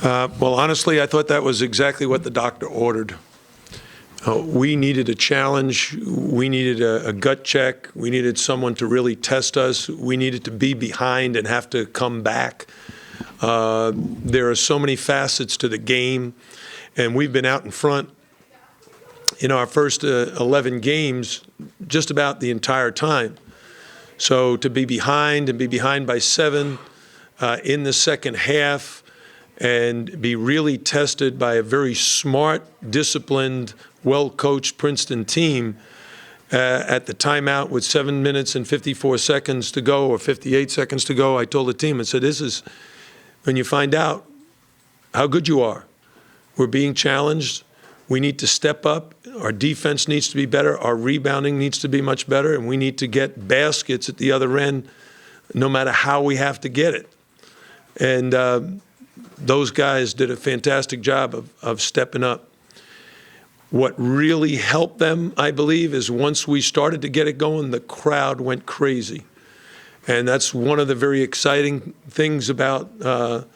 Well, honestly, I thought that was exactly what the doctor ordered. We needed a challenge. We needed a gut check. We needed someone to really test us. We needed to be behind and have to come back. There are so many facets to the game, and we've been out in front in our first 11 games just about the entire time. So to be behind and be behind by 7 in the second half and be really tested by a very smart, disciplined, well-coached Princeton team at the timeout with 7 minutes and 54 seconds to go or 58 seconds to go, I told the team, I said, this is when you find out how good you are. We're being challenged. We need to step up. Our defense needs to be better. Our rebounding needs to be much better, and we need to get baskets at the other end no matter how we have to get it. And those guys did a fantastic job of stepping up. What really helped them, I believe, is once we started to get it going, the crowd went crazy. And that's one of the very exciting things about the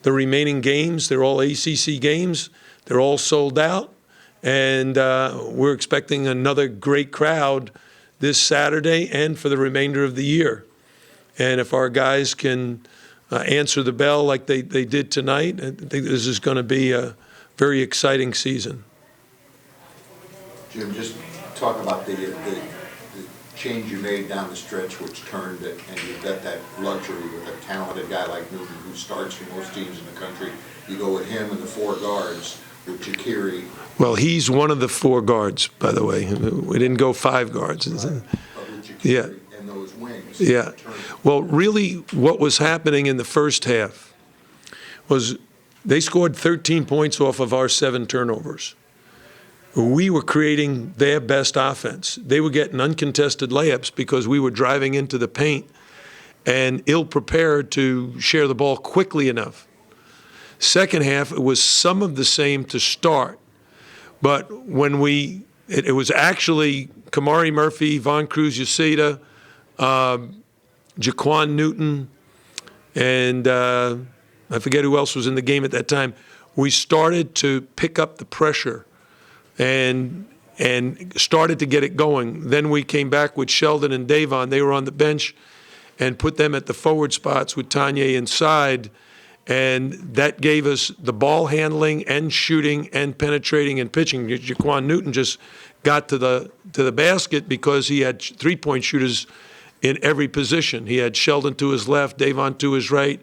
remaining games. They're all ACC games. They're all sold out. And we're expecting another great crowd this Saturday and for the remainder of the year. And if our guys can answer the bell like they did tonight, I think this is going to be a very exciting season. Jim, just talk about the change you made down the stretch, which turned it, and you've got that luxury with a talented guy like Newton who starts for most teams in the country. You go with him and the 4 guards with Jakiri. Well, he's one of the 4 guards, by the way. We didn't go 5 guards. Right. Yeah. And those wings. Yeah. Well, really what was happening in the first half was they scored 13 points off of our 7 turnovers. We were creating their best offense. They were getting uncontested layups because we were driving into the paint and ill-prepared to share the ball quickly enough. Second half, it was some of the same to start. But when it was actually Kamari Murphy, Von Cruz-Yacida, Jaquan Newton, and I forget who else was in the game at that time. We started to pick up the pressure and started to get it going. Then we came back with Sheldon and Davon. They were on the bench and put them at the forward spots with Tanya inside. And that gave us the ball handling and shooting and penetrating and pitching. Jaquan Newton just got to the basket because he had 3-point shooters in every position. He had Sheldon to his left, Davon to his right,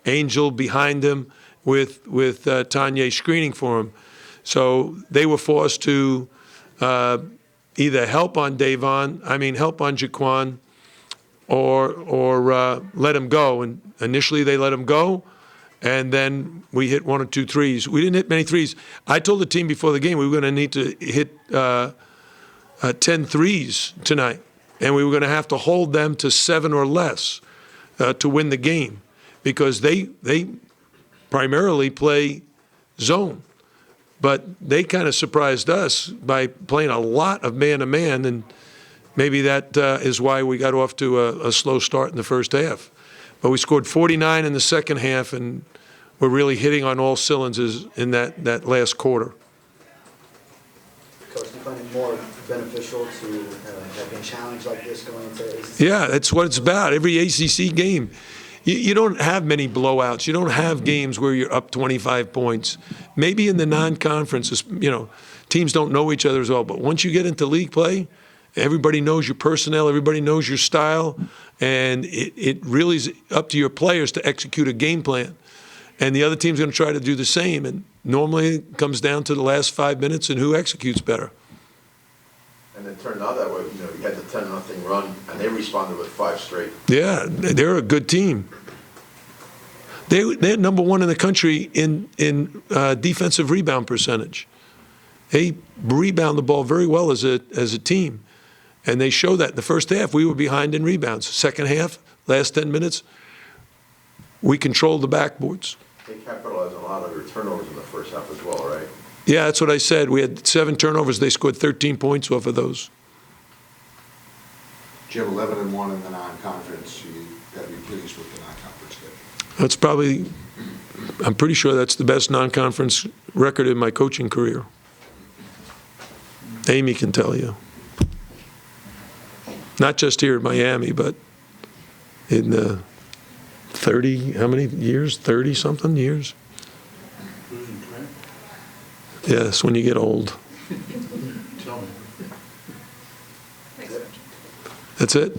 Angel behind him with Tanya screening for him. So they were forced to either help on Jaquan or let him go. And initially they let him go, and then we hit 1 or 2 threes. We didn't hit many threes. I told the team before the game we were going to need to hit 10 threes tonight, and we were going to have to hold them to 7 or less to win the game because they primarily play zone. But they kind of surprised us by playing a lot of man-to-man, and maybe that is why we got off to a slow start in the first half. But we scored 49 in the second half, and we're really hitting on all cylinders in that last quarter. Coach, do you find it more beneficial to have been challenged like this going into ACC? Yeah, that's what it's about. Every ACC game. You don't have many blowouts. You don't have games where you're up 25 points. Maybe in the non-conferences, teams don't know each other as well. But once you get into league play, everybody knows your personnel, everybody knows your style, and it really is up to your players to execute a game plan. And the other team's going to try to do the same. And normally it comes down to the last 5 minutes and who executes better. And it turned out that way. You had the 10-0 run, and they responded with 5 straight. Yeah, they're a good team. They're number 1 in the country in defensive rebound percentage. They rebound the ball very well as a team, and they show that. In the first half, we were behind in rebounds. Second half, last 10 minutes, we controlled the backboards. They capitalized on a lot of their turnovers in the first half as well, right? Yeah, that's what I said. We had 7 turnovers. They scored 13 points off of those. Jim, 11-1 in the non-conference. You got to be pleased with the non-conference schedule. That's probably, I'm pretty sure that's the best non-conference record in my coaching career. Amy can tell you. Not just here in Miami, but in 30, how many years? 30-something years? Yes, when you get old. Tell me. That's it.